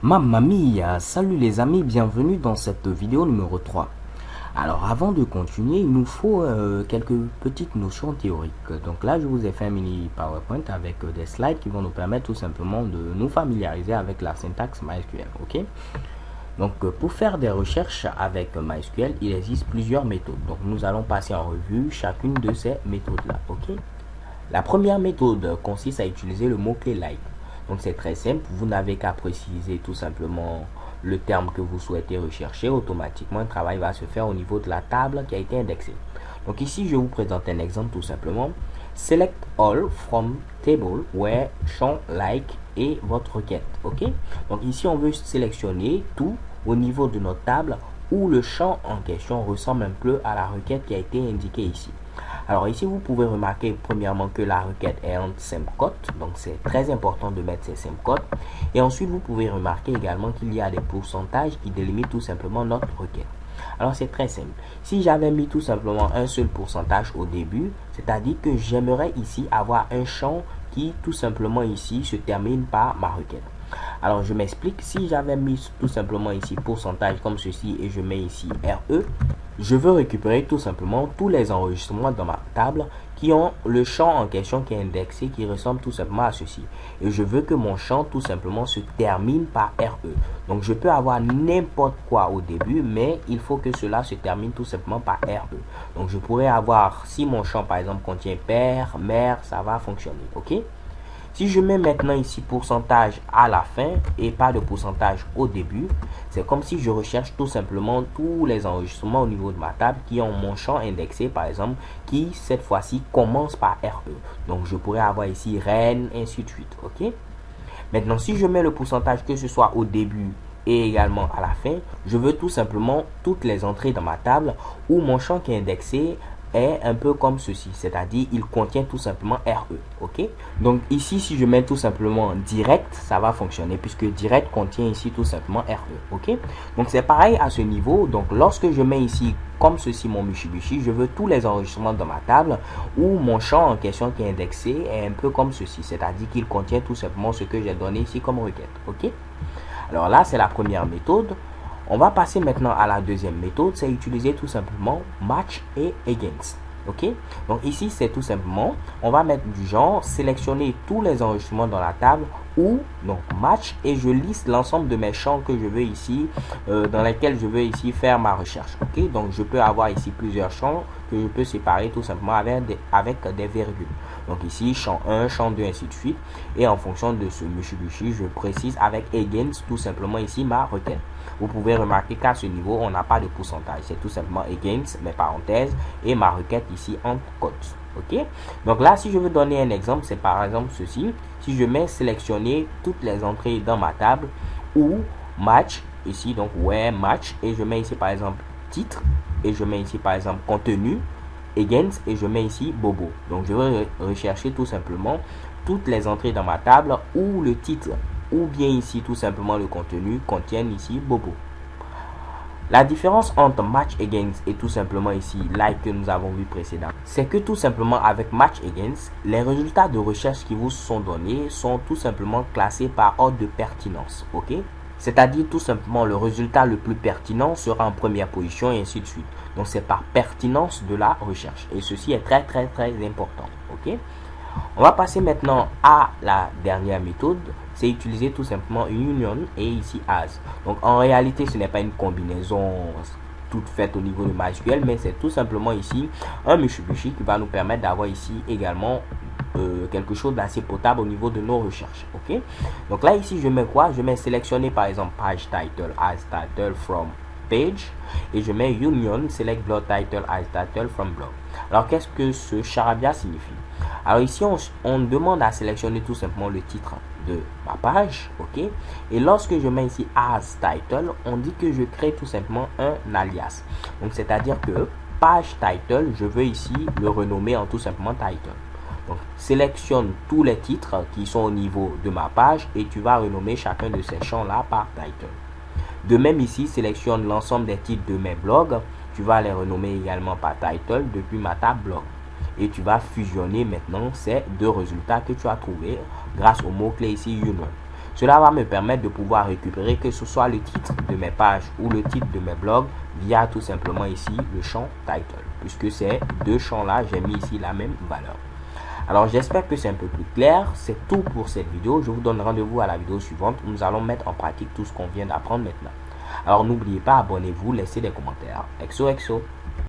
Mamma mia, salut les amis, bienvenue dans cette vidéo numéro 3. Alors avant de continuer, il nous faut quelques petites notions théoriques. Donc là, je vous ai fait un mini PowerPoint avec des slides qui vont nous permettre tout simplement de nous familiariser avec la syntaxe MySQL. Ok. Donc pour faire des recherches avec MySQL, il existe plusieurs méthodes. Donc nous allons passer en revue chacune de ces méthodes-là. Ok. La première méthode consiste à utiliser le mot-clé like. Donc c'est très simple, vous n'avez qu'à préciser tout simplement le terme que vous souhaitez rechercher. Automatiquement, le travail va se faire au niveau de la table qui a été indexée. Donc ici, je vous présente un exemple tout simplement. Select all from table where champ like et votre requête. Ok. Donc ici, on veut sélectionner tout au niveau de notre table où le champ en question ressemble un peu à la requête qui a été indiquée ici. Alors ici, vous pouvez remarquer premièrement que la requête est en semcote, donc c'est très important de mettre ces semcotes. Et ensuite, vous pouvez remarquer également qu'il y a des pourcentages qui délimitent tout simplement notre requête. Alors c'est très simple. Si j'avais mis tout simplement un seul pourcentage au début, c'est-à-dire que j'aimerais ici avoir un champ qui tout simplement ici se termine par ma requête. Alors je m'explique, si j'avais mis tout simplement ici pourcentage comme ceci et je mets ici RE, je veux récupérer tout simplement tous les enregistrements dans ma table qui ont le champ en question qui est indexé, qui ressemble tout simplement à ceci. Et je veux que mon champ tout simplement se termine par RE. Donc je peux avoir n'importe quoi au début, mais il faut que cela se termine tout simplement par RE. Donc je pourrais avoir, si mon champ par exemple contient père, mère, ça va fonctionner. Ok? Si je mets maintenant ici pourcentage à la fin et pas de pourcentage au début, c'est comme si je recherche tout simplement tous les enregistrements au niveau de ma table qui ont mon champ indexé par exemple, qui cette fois-ci commence par RE. Donc je pourrais avoir ici reine, ainsi de suite. Ok. Maintenant, si je mets le pourcentage que ce soit au début et également à la fin, je veux tout simplement toutes les entrées dans ma table où mon champ qui est indexé est un peu comme ceci, c'est-à-dire il contient tout simplement RE. Ok. Donc ici, si je mets tout simplement direct, ça va fonctionner puisque direct contient ici tout simplement RE. Ok. Donc c'est pareil à ce niveau. Donc lorsque je mets ici comme ceci mon Mitsubishi, je veux tous les enregistrements dans ma table où mon champ en question qui est indexé est un peu comme ceci, c'est-à-dire qu'il contient tout simplement ce que j'ai donné ici comme requête. Ok. Alors là, c'est la première méthode. On va passer maintenant à la deuxième méthode, c'est utiliser tout simplement match et against. Ok. Donc ici, c'est tout simplement, on va mettre du genre sélectionner tous les enregistrements dans la table ou donc match et je liste l'ensemble de mes champs que je veux ici, dans lesquels je veux ici faire ma recherche. Ok. Donc je peux avoir ici plusieurs champs que je peux séparer tout simplement avec des virgules. Donc ici, champ 1, champ 2, ainsi de suite. Et en fonction de ce Mitsubishi, je précise avec against tout simplement ici ma requête. Vous pouvez remarquer qu'à ce niveau, on n'a pas de pourcentage. C'est tout simplement against, mes parenthèses, et ma requête ici en quotes. Ok. Donc là, si je veux donner un exemple, c'est par exemple ceci. Si je mets sélectionner toutes les entrées dans ma table ou match, ici donc where match, et je mets ici par exemple titre, et je mets ici par exemple contenu, against, et je mets ici Bobo. Donc je vais rechercher tout simplement toutes les entrées dans ma table où le titre ou bien ici tout simplement le contenu contiennent ici Bobo. La différence entre match against et tout simplement ici like que nous avons vu précédemment, c'est que tout simplement avec match against, les résultats de recherche qui vous sont donnés sont tout simplement classés par ordre de pertinence. Ok. C'est-à-dire tout simplement le résultat le plus pertinent sera en première position et ainsi de suite. Donc c'est par pertinence de la recherche. Et ceci est très important. Ok. On va passer maintenant à la dernière méthode. C'est utiliser tout simplement union et ici as. Donc en réalité ce n'est pas une combinaison toute faite au niveau de MySQL, mais c'est tout simplement ici un Mitsubishi qui va nous permettre d'avoir ici également quelque chose d'assez potable au niveau de nos recherches. Ok. Donc là ici je mets quoi? Je mets sélectionner par exemple page title as title from page et je mets union select blog title as title from blog. Alors qu'est-ce que ce charabia signifie? Alors ici on demande à sélectionner tout simplement le titre de ma page. Ok. Et lorsque je mets ici as title, on dit que je crée tout simplement un alias. Donc c'est à dire que page title, je veux ici le renommer en tout simplement title. Donc, sélectionne tous les titres qui sont au niveau de ma page et tu vas renommer chacun de ces champs-là par title. De même ici, sélectionne l'ensemble des titres de mes blogs. Tu vas les renommer également par title depuis ma table blog. Et tu vas fusionner maintenant ces deux résultats que tu as trouvés grâce au mot-clé ici union. Cela va me permettre de pouvoir récupérer que ce soit le titre de mes pages ou le titre de mes blogs via tout simplement ici le champ title, puisque ces deux champs là j'ai mis ici la même valeur. Alors j'espère que c'est un peu plus clair. C'est tout pour cette vidéo. Je vous donne rendez-vous à la vidéo suivante où nous allons mettre en pratique tout ce qu'on vient d'apprendre maintenant. Alors n'oubliez pas, abonnez-vous, laissez des commentaires. XOXO.